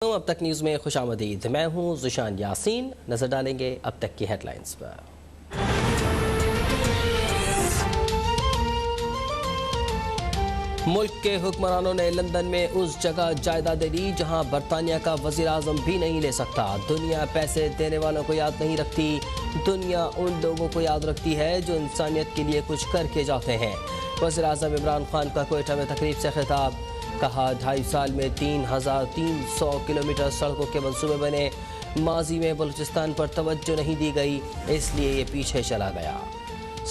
اب تک نیوز میں خوش آمدید. میں ہوں ذیشان یاسین. نظر ڈالیں گے اب تک کی ہیڈ لائنز پر. ملک کے حکمرانوں نے لندن میں اس جگہ جائیدادیں لی جہاں برطانیہ کا وزیر اعظم بھی نہیں لے سکتا. دنیا پیسے دینے والوں کو یاد نہیں رکھتی, دنیا ان لوگوں کو یاد رکھتی ہے جو انسانیت کے لیے کچھ کر کے جاتے ہیں. وزیر اعظم عمران خان کا کوئٹہ میں تقریب سے خطاب. کہا 2.5 سال میں 3,300 کلومیٹر سڑکوں کے منصوبے بنے. ماضی میں بلوچستان پر توجہ نہیں دی گئی, اس لیے یہ پیچھے چلا گیا.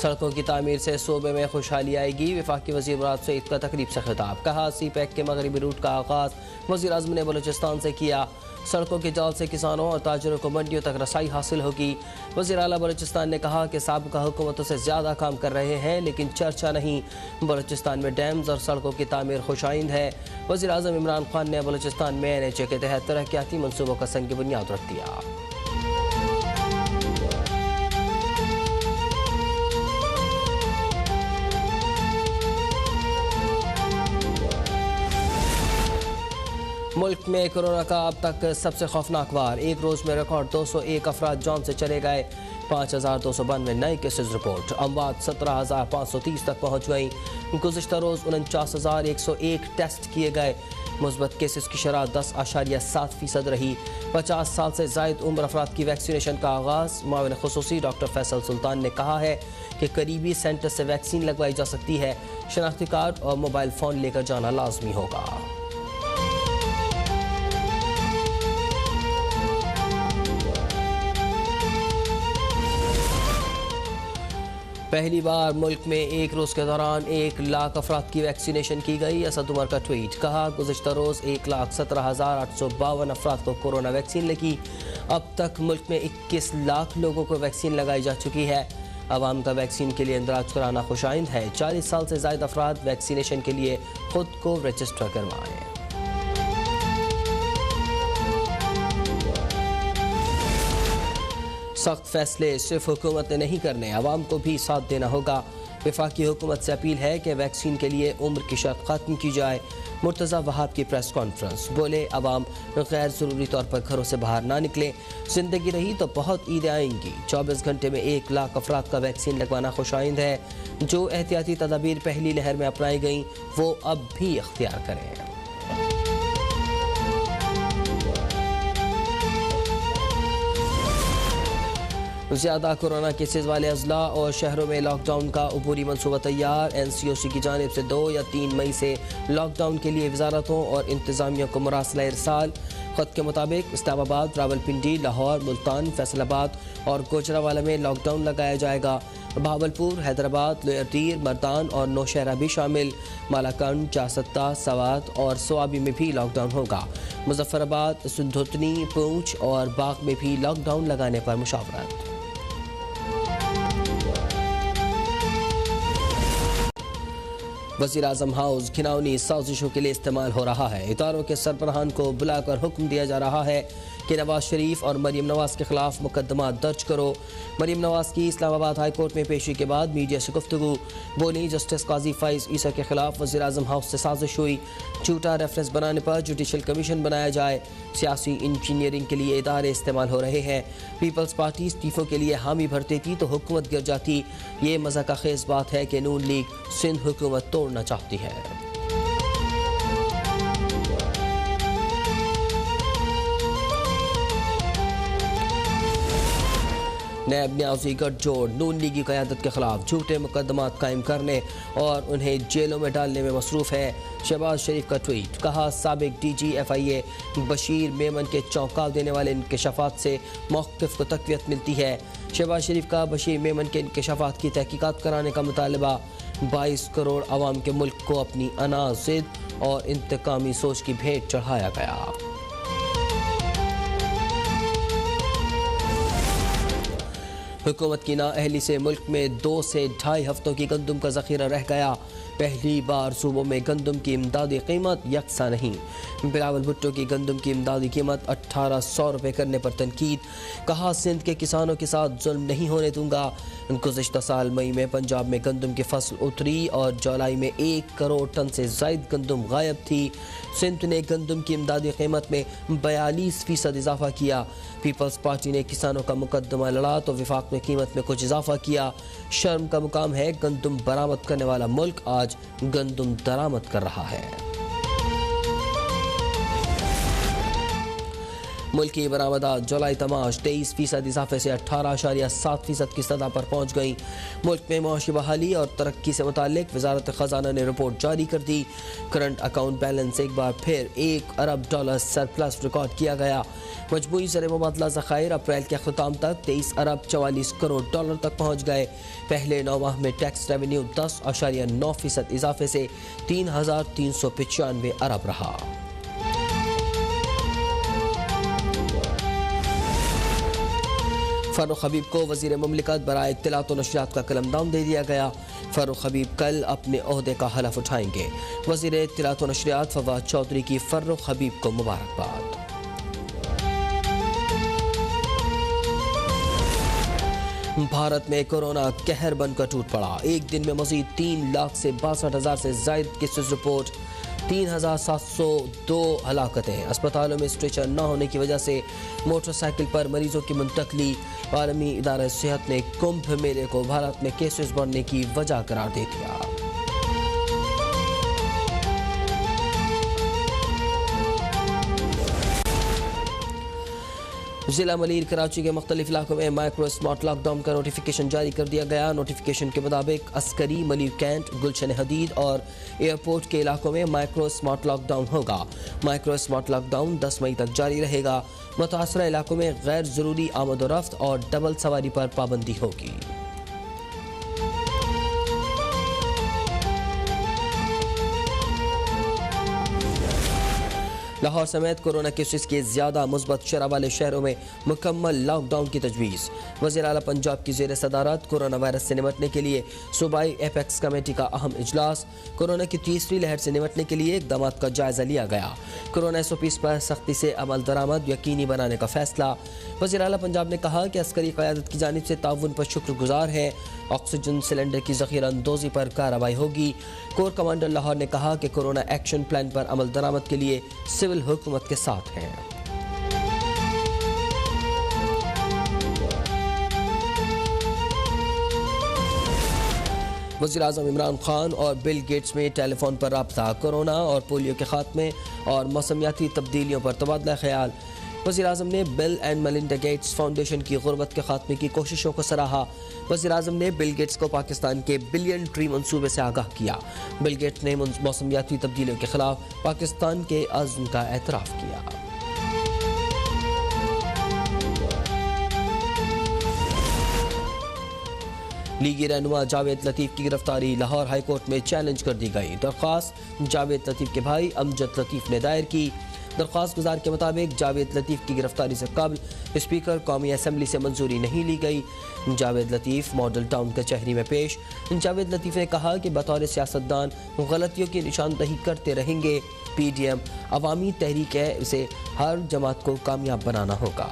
سڑکوں کی تعمیر سے صوبے میں خوشحالی آئے گی. وفاقی وزیر مراد سعید کا تقریب سے خطاب. کہا سی پیک کے مغربی روٹ کا آغاز وزیر اعظم نے بلوچستان سے کیا. سڑکوں کے جال سے کسانوں اور تاجروں کو منڈیوں تک رسائی حاصل ہوگی. وزیر اعلیٰ بلوچستان نے کہا کہ سابقہ حکومتوں سے زیادہ کام کر رہے ہیں لیکن چرچا نہیں. بلوچستان میں ڈیمز اور سڑکوں کی تعمیر خوش آئند ہے. وزیر اعظم عمران خان نے بلوچستان میں NHA کے تحت ترقیاتی منصوبوں کا سنگ بنیاد رکھ دیا. ملک میں کورونا کا اب تک سب سے خوفناک وار. ایک روز میں ریکارڈ 201 افراد جان سے چلے گئے. 5,292 نئے کیسز رپورٹ. اموات 17,530 تک پہنچ گئیں. گزشتہ روز 49,101 ٹیسٹ کیے گئے. مثبت کیسز کی شرح 10.7% رہی. 50 سال سے زائد عمر افراد کی ویکسینیشن کا آغاز. معاون خصوصی ڈاکٹر فیصل سلطان نے کہا ہے کہ قریبی سینٹر سے ویکسین لگوائی جا سکتی ہے. شناختی کارڈ اور موبائل فون لے کر جانا لازمی ہوگا. پہلی بار ملک میں ایک روز کے دوران 1 لاکھ افراد کی ویکسینیشن کی گئی. اسد عمر کا ٹویٹ. کہا گزشتہ روز 1,17,852 افراد کو کورونا ویکسین لگی. اب تک ملک میں 21 لاکھ لوگوں کو ویکسین لگائی جا چکی ہے. عوام کا ویکسین کے لیے اندراج کرانا خوش آئند ہے. 40 سال سے زائد افراد ویکسینیشن کے لیے خود کو رجسٹر کروائیں. سخت فیصلے صرف حکومت نے نہیں کرنے, عوام کو بھی ساتھ دینا ہوگا. وفاقی حکومت سے اپیل ہے کہ ویکسین کے لیے عمر کی شرط ختم کی جائے. مرتضی وہاب کی پریس کانفرنس. بولے عوام غیر ضروری طور پر گھروں سے باہر نہ نکلیں. زندگی رہی تو بہت عیدیں آئیں گی. 24 گھنٹے میں 1 لاکھ افراد کا ویکسین لگوانا خوش آئند ہے. جو احتیاطی تدابیر پہلی لہر میں اپنائی گئیں وہ اب بھی اختیار کریں. زیادہ کورونا کیسز والے اضلاع اور شہروں میں لاک ڈاؤن کا عبوری منصوبہ تیار. NCOC کی جانب سے 2 یا 3 مئی سے لاک ڈاؤن کے لیے وزارتوں اور انتظامیہ کو مراسلہ ارسال. خط کے مطابق اسلام آباد, راولپنڈی, لاہور, ملتان, فیصل آباد اور گوجرانوالہ میں لاک ڈاؤن لگایا جائے گا. بہاولپور, حیدرآباد, لوئر دیر, مردان اور نوشہرہ بھی شامل. مالاکنڈ, چارسدہ, سوات اور سوابی میں بھی لاک ڈاؤن ہوگا. مظفر آباد, سندھوتنی, پونچھ اور باغ میں بھی لاک ڈاؤن لگانے پر مشاورت. وزیر اعظم ہاؤس گھناؤنی سازشوں کے لیے استعمال ہو رہا ہے. اداروں کے سربراہان کو بلا کر حکم دیا جا رہا ہے کہ نواز شریف اور مریم نواز کے خلاف مقدمات درج کرو. مریم نواز کی اسلام آباد ہائی کورٹ میں پیشی کے بعد میڈیا سے گفتگو. بولی جسٹس قاضی فائز عیسیٰ کے خلاف وزیر اعظم ہاؤس سے سازش ہوئی. جھوٹا ریفرنس بنانے پر جوڈیشل کمیشن بنایا جائے. سیاسی انجینئرنگ کے لیے ادارے استعمال ہو رہے ہیں. پیپلز پارٹی استعفوں کے لیے حامی بھرتی تھی تو حکومت گر جاتی. یہ مذاق خیز بات ہے کہ نون لیگ سندھ حکومت توڑنا چاہتی ہے. نیب نیازی گٹھ جوڑ نون لیگی قیادت کے خلاف جھوٹے مقدمات قائم کرنے اور انہیں جیلوں میں ڈالنے میں مصروف ہے. شہباز شریف کا ٹویٹ. کہا سابق DG FIA بشیر میمن کے چونکا دینے والے انکشافات سے موقف کو تقویت ملتی ہے. شہباز شریف کا بشیر میمن کے انکشافات کی تحقیقات کرانے کا مطالبہ. 22 کروڑ عوام کے ملک کو اپنی انا, ضد اور انتقامی سوچ کی بھیٹ چڑھایا گیا. حکومت کی نااہلی سے ملک میں 2 سے 2.5 ہفتوں کی گندم کا ذخیرہ رہ گیا. پہلی بار صوبوں میں گندم کی امدادی قیمت یکساں نہیں، بلاول بھٹو کی گندم کی امدادی قیمت 1800 روپے کرنے پر تنقید، کہا سندھ کے کسانوں کے ساتھ ظلم نہیں ہونے دوں گا۔ گزشتہ سال مئی میں پنجاب میں گندم کی فصل اتری اور جولائی میں 1 کروڑ ٹن سے زائد گندم غائب تھی۔ سندھ نے گندم کی امدادی قیمت میں 42% اضافہ کیا۔ پیپلز پارٹی نے کسانوں کا مقدمہ لڑا تو وفاق نے قیمت میں کچھ اضافہ کیا۔ شرم کا مقام ہے، گندم برآمد کرنے والا ملک آج گندم درآمد کر رہا ہے۔ ملکی برآمدات جولائی تماش 23% اضافے سے 18.7% کی سطح پر پہنچ گئیں۔ ملک میں معاشی بحالی اور ترقی سے متعلق وزارت خزانہ نے رپورٹ جاری کر دی۔ کرنٹ اکاؤنٹ بیلنس ایک بار پھر $1 ارب سرپلس ریکارڈ کیا گیا۔ مجموعی زر مبادلہ ذخائر اپریل کے اختتام تک $23 ارب 44 کروڑ تک پہنچ گئے۔ پہلے 9 ماہ میں ٹیکس ریونیو 10.9% اضافے سے 3,395 ارب رہا۔ فاروق حبیب کو وزیر مملکت برائے اطلاعات و نشریات کا قلمدان دے دیا گیا۔ فاروق حبیب کل اپنے عہدے کا حلف اٹھائیں گے۔ وزیر اطلاعات و نشریات فواد چودھری کی فاروق حبیب کو مبارکباد۔ بھارت میں کورونا قہر بن کر ٹوٹ پڑا، ایک دن میں مزید 3,62,000 سے زائد کیسز رپورٹ، 3,702 ہلاکتیں، اسپتالوں میں اسٹریچر نہ ہونے کی وجہ سے موٹر سائیکل پر مریضوں کی منتقلی۔ عالمی ادارہ صحت نے کمبھ میلے کو بھارت میں کیسز بڑھنے کی وجہ قرار دے دیا۔ ضلع ملیر کراچی کے مختلف علاقوں میں مائکرو اسمارٹ لاک ڈاؤن کا نوٹیفیکیشن جاری کر دیا گیا۔ نوٹیفیکیشن کے مطابق عسکری، ملیر کینٹ، گلشن حدید اور ایئرپورٹ کے علاقوں میں مائکرو اسمارٹ لاک ڈاؤن ہوگا۔ مائکرو اسمارٹ لاک ڈاؤن 10 مئی تک جاری رہے گا۔ متاثرہ علاقوں میں غیر ضروری آمد و رفت اور ڈبل سواری پر پابندی ہوگی۔ لاہور سمیت کورونا کیسز کے زیادہ مثبت شرح والے شہروں میں مکمل لاک ڈاؤن کی تجویز۔ وزیر اعلیٰ پنجاب کی زیر صدارت کورونا وائرس سے نمٹنے کے لیے صوبائی ایپیکس کمیٹی کا اہم اجلاس۔ کورونا کی تیسری لہر سے نمٹنے کے لیے اقدامات کا جائزہ لیا گیا۔ کورونا SOPs پر سختی سے عمل درآمد یقینی بنانے کا فیصلہ۔ وزیر اعلیٰ پنجاب نے کہا کہ عسکری قیادت کی جانب سے تعاون پر شکر گزار ہیں۔ آکسیجن سلنڈر کی ذخیرہ اندوزی پر کارروائی ہوگی۔ کور کمانڈر لاہور نے کہا کہ کورونا ایکشن پلان پر عمل درآمد کے لیے سول حکومت کے ساتھ ہیں۔ وزیر اعظم عمران خان اور بل گیٹس میں ٹیلی فون پر رابطہ، کورونا اور پولیو کے خاتمے اور موسمیاتی تبدیلیوں پر تبادلہ خیال۔ وزیر اعظم نے بل اینڈ میلنڈا گیٹس فاؤنڈیشن کی غربت کے خاتمے کی کوششوں کو سراہا۔ وزیر اعظم نے بل گیٹس کو پاکستان کے بلین ٹری منصوبے سے آگاہ کیا۔ بل گیٹس نے موسمیاتی تبدیلیوں کے خلاف پاکستان کے عزم کا اعتراف کیا۔ لیگی رہنما جاوید لطیف کی گرفتاری لاہور ہائی کورٹ میں چیلنج کر دی گئی۔ درخواست جاوید لطیف کے بھائی امجد لطیف نے دائر کی۔ درخواست گزار کے مطابق جاوید لطیف کی گرفتاری سے قبل اسپیکر قومی اسمبلی سے منظوری نہیں لی گئی۔ جاوید لطیف ماڈل ٹاؤن کچہری میں پیش۔ جاوید لطیف نے کہا کہ بطور سیاستدان غلطیوں کی نشاندہی کرتے رہیں گے۔ PDM عوامی تحریک ہے، اسے ہر جماعت کو کامیاب بنانا ہوگا۔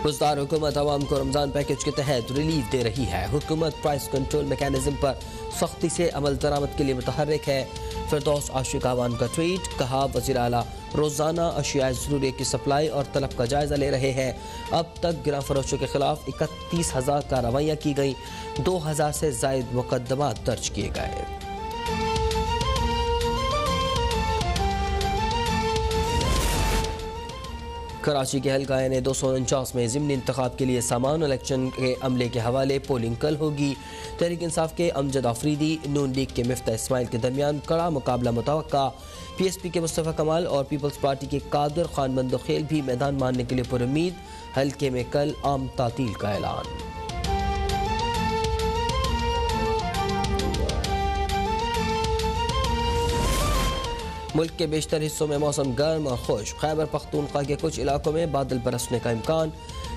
بزدار حکومت عوام کو رمضان پیکج کے تحت ریلیف دے رہی ہے۔ حکومت پرائس کنٹرول میکانزم پر سختی سے عمل درآمد کے لیے متحرک ہے۔ فردوس عاشق اعوان کا ٹویٹ، کہا وزیر اعلیٰ روزانہ اشیاء ضروریہ کی سپلائی اور طلب کا جائزہ لے رہے ہیں۔ اب تک گراں فروشوں کے خلاف 31,000 کارروائیاں کی گئیں، 2,000 سے زائد مقدمات درج کیے گئے۔ کراچی کے حلقہ نے 249 میں ضمنی انتخاب کے لیے سامان، الیکشن کے عملے کے حوالے پولنگ کل ہوگی۔ تحریک انصاف کے امجد آفریدی، نون لیگ کے مفتاح اسماعیل کے درمیان کڑا مقابلہ متوقع۔ PSP کے مصطفیٰ کمال اور پیپلز پارٹی کے قادر خان بندوخیل بھی میدان مارنے کے لیے پر امید۔ حلقے میں کل عام تعطیل کا اعلان۔ ملک کے بیشتر حصوں میں موسم گرم اور خشک، خیبر پختونخوا کے کچھ علاقوں میں بادل برسنے کا امکان۔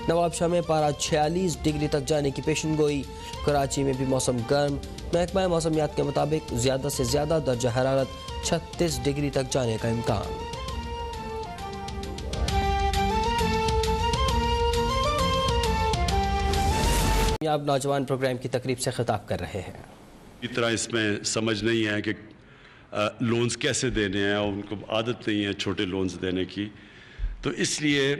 نواب شاہ میں پارہ 46 ڈگری تک جانے کی پیشن گوئی۔ کراچی میں بھی موسم گرم، محکمہ موسمیات کے مطابق زیادہ سے زیادہ درجہ حرارت 36 ڈگری تک جانے کا امکان۔ کامیاب نوجوان پروگرام کی تقریب سے خطاب کر رہے ہیں۔ اس طرح اس میں سمجھ نہیں ہے کہ لونز کیسے دینے ہیں، اور ان کو عادت نہیں ہے چھوٹے لونز دینے کی، تو اس لیے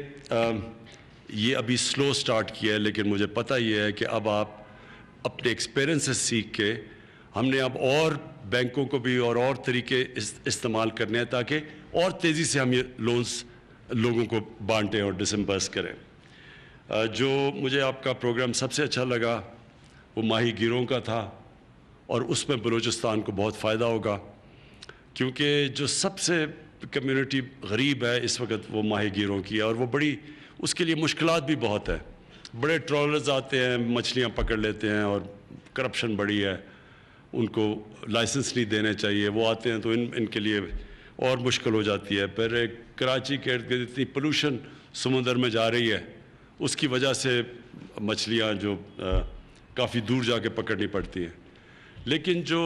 یہ ابھی سلو سٹارٹ کیا ہے، لیکن مجھے پتہ یہ ہے کہ اب آپ اپنے ایکسپیرینس سے سیکھ کے ہم نے اب اور بینکوں کو بھی اور طریقے استعمال کرنے ہیں تاکہ اور تیزی سے ہم یہ لونز لوگوں کو بانٹیں اور ڈسمبرس کریں۔ جو مجھے آپ کا پروگرام سب سے اچھا لگا وہ ماہی گیروں کا تھا، اور اس میں بلوچستان کو بہت فائدہ ہوگا، کیونکہ جو سب سے کمیونٹی غریب ہے اس وقت وہ ماہی گیروں کی ہے، اور وہ بڑی اس کے لیے مشکلات بھی بہت ہے۔ بڑے ٹرالرز آتے ہیں، مچھلیاں پکڑ لیتے ہیں، اور کرپشن بڑی ہے، ان کو لائسنس نہیں دینے چاہیے، وہ آتے ہیں تو ان کے لیے اور مشکل ہو جاتی ہے۔ پھر کراچی کے ارد گرد اتنی پولوشن سمندر میں جا رہی ہے، اس کی وجہ سے مچھلیاں جو کافی دور جا کے پکڑنی پڑتی ہیں۔ لیکن جو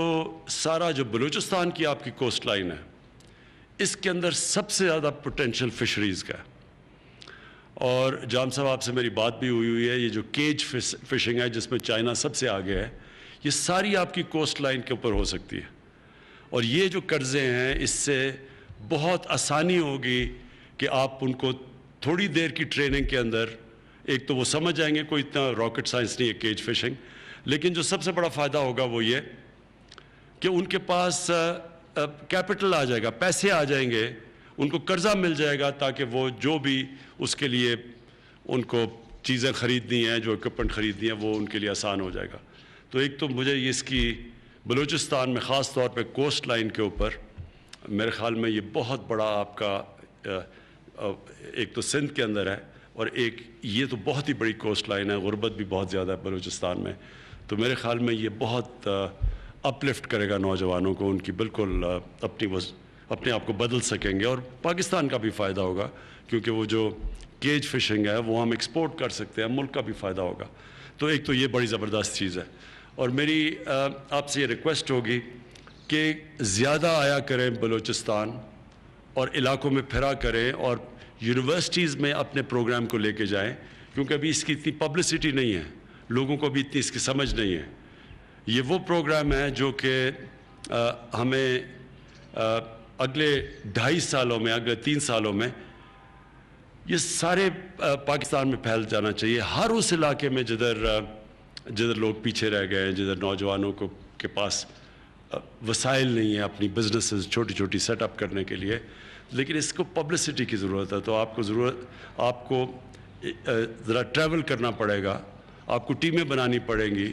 سارا جو بلوچستان کی آپ کی کوسٹ لائن ہے، اس کے اندر سب سے زیادہ پوٹینشیل فشریز کا ہے، اور جام صاحب آپ سے میری بات بھی ہوئی ہے، یہ جو کیج فشنگ ہے جس میں چائنا سب سے آگے ہے، یہ ساری آپ کی کوسٹ لائن کے اوپر ہو سکتی ہے، اور یہ جو قرضے ہیں اس سے بہت آسانی ہوگی کہ آپ ان کو تھوڑی دیر کی ٹریننگ کے اندر، ایک تو وہ سمجھ جائیں گے، کوئی اتنا راکٹ سائنس نہیں ہے کیج فشنگ، لیکن جو سب سے بڑا فائدہ ہوگا وہ یہ کہ ان کے پاس کیپٹل آ جائے گا، پیسے آ جائیں گے، ان کو قرضہ مل جائے گا، تاکہ وہ جو بھی اس کے لیے ان کو چیزیں خریدنی ہیں، جو اکوپمنٹ خریدنی ہیں، وہ ان کے لیے آسان ہو جائے گا۔ تو ایک تو مجھے اس کی بلوچستان میں خاص طور پہ کوسٹ لائن کے اوپر میرے خیال میں یہ بہت بڑا آپ کا ایک تو سندھ کے اندر ہے، اور ایک یہ تو بہت ہی بڑی کوسٹ لائن ہے، غربت بھی بہت زیادہ ہے بلوچستان میں، تو میرے خیال میں یہ بہت اپ لفٹ کرے گا نوجوانوں کو، ان کی بالکل اپنے آپ کو بدل سکیں گے، اور پاکستان کا بھی فائدہ ہوگا، کیونکہ وہ جو کیج فشنگ ہے وہ ہم ایکسپورٹ کر سکتے ہیں، ملک کا بھی فائدہ ہوگا۔ تو ایک تو یہ بڑی زبردست چیز ہے، اور میری آپ سے یہ ریکویسٹ ہوگی کہ زیادہ آیا کریں بلوچستان، اور علاقوں میں پھرا کریں، اور یونیورسٹیز میں اپنے پروگرام کو لے کے جائیں، کیونکہ ابھی اس کی اتنی پبلسٹی نہیں ہے، لوگوں کو بھی اتنی اس کی سمجھ نہیں ہے۔ یہ وہ پروگرام ہے جو کہ ہمیں اگلے 2.5 سالوں میں، اگلے 3 سالوں میں یہ سارے پاکستان میں پھیل جانا چاہیے، ہر اس علاقے میں جدھر لوگ پیچھے رہ گئے ہیں، جدھر نوجوانوں کے پاس وسائل نہیں ہیں اپنی بزنسز چھوٹی چھوٹی سیٹ اپ کرنے کے لیے، لیکن اس کو پبلسٹی کی ضرورت ہے۔ تو آپ کو ذرا ٹریول کرنا پڑے گا، آپ کو ٹیمیں بنانی پڑیں گی،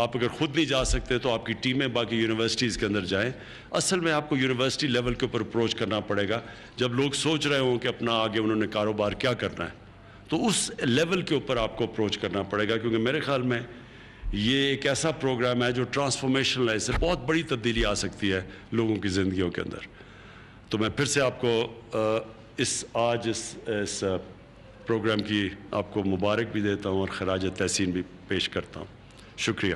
آپ اگر خود نہیں جا سکتے تو آپ کی ٹیمیں باقی یونیورسٹیز کے اندر جائیں۔ اصل میں آپ کو یونیورسٹی لیول کے اوپر اپروچ کرنا پڑے گا، جب لوگ سوچ رہے ہوں کہ اپنا آگے انہوں نے کاروبار کیا کرنا ہے، تو اس لیول کے اوپر آپ کو اپروچ کرنا پڑے گا، کیونکہ میرے خیال میں یہ ایک ایسا پروگرام ہے جو ٹرانسفارمیشنل ہے، اس سے بہت بڑی تبدیلی آ سکتی ہے لوگوں کی زندگیوں کے اندر۔ تو میں پھر سے آپ کو آج اس پروگرام کی آپ کو مبارک بھی دیتا ہوں، اور خراج تحسین بھی پیش کرتا ہوں۔ شکریہ۔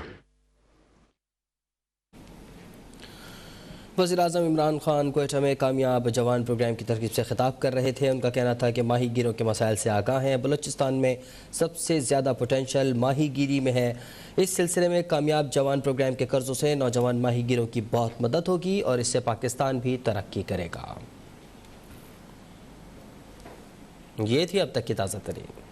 وزیراعظم عمران خان کوئٹہ میں کامیاب جوان پروگرام کی ترکیب سے خطاب کر رہے تھے۔ ان کا کہنا تھا کہ ماہی گیروں کے مسائل سے آگاہ ہیں، بلوچستان میں سب سے زیادہ پوٹینشل ماہی گیری میں ہے۔ اس سلسلے میں کامیاب جوان پروگرام کے قرضوں سے نوجوان ماہی گیروں کی بہت مدد ہوگی، اور اس سے پاکستان بھی ترقی کرے گا۔ یہ تھی اب تک کی تازہ ترین